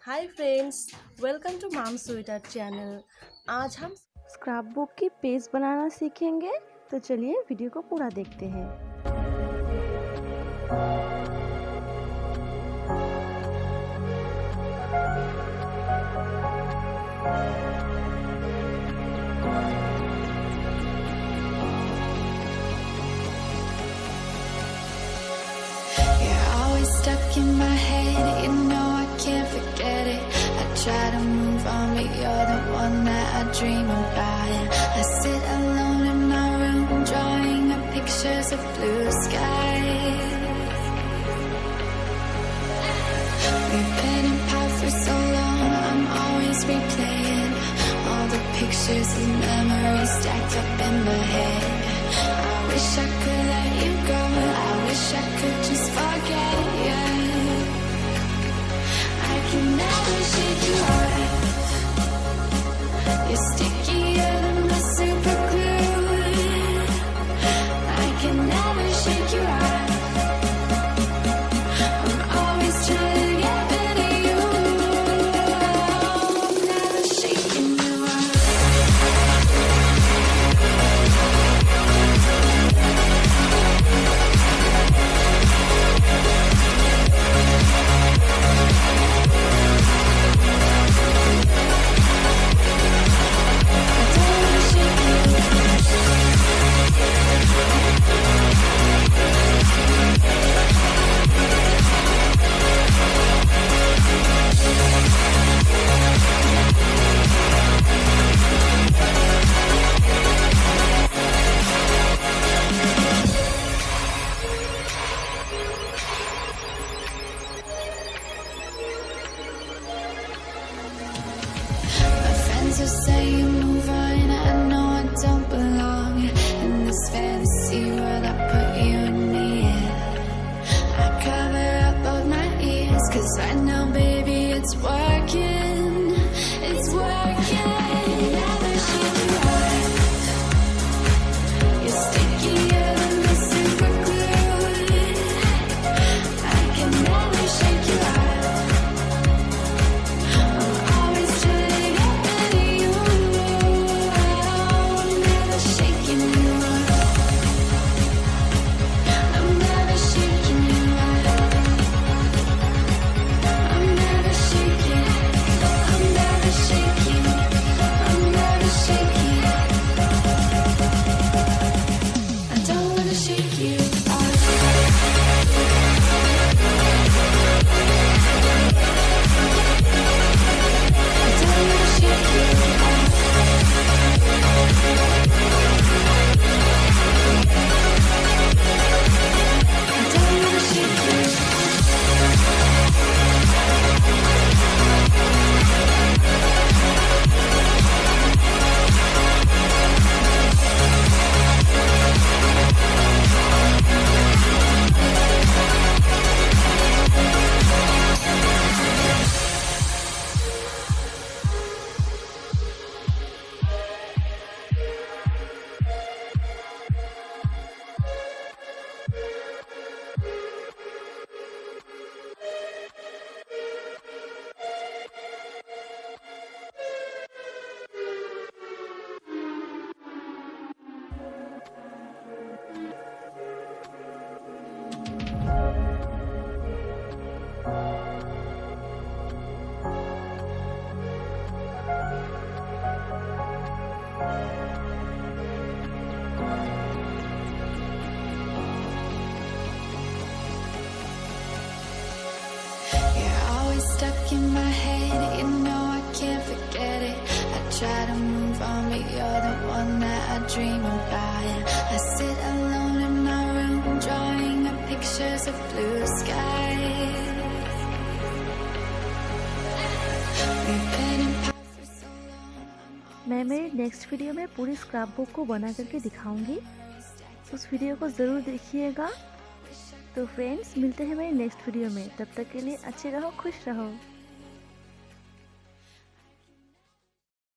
Hi friends, welcome to mom sweeter channel. आज हम scrapbook की पेज बनाना सीखेंगे, तो चलिए वीडियो को पूरा देखते हैं। Stuck in my head, you know I can't forget it. I try to move on, but you're the one that I dream about. I sit alone in my room, drawing up pictures of blue skies. We've been apart for so long, I'm always replaying all the pictures and memories stacked up in my head. I wish I could let you go, I wish I could just forget. Never shake you off. You're stickier than my super glue. I can never shake you off. I'm always trying to get rid of you. I'm never shaking you off. To say you move on, I know I don't belong in this fantasy world I put you and me in. I cover up both my ears, 'cause I know, baby, it's working. It's working. Never shake you off. You're stickier than the super glue. I can never shake you off. Stuck in my head, you know I can't forget it. I try to move on, but you're the one that I dream about. I sit alone in my room, drawing up pictures of blue skies. We've been apart for so long. मैं मेरी next video में पूरी scrap book को बना करके दिखाऊंगी, उस video को ज़रूर देखिएगा। तो फ्रेंड्स, मिलते हैं मेरी नेक्स्ट वीडियो में। तब तक के लिए अच्छे रहो, खुश रहो।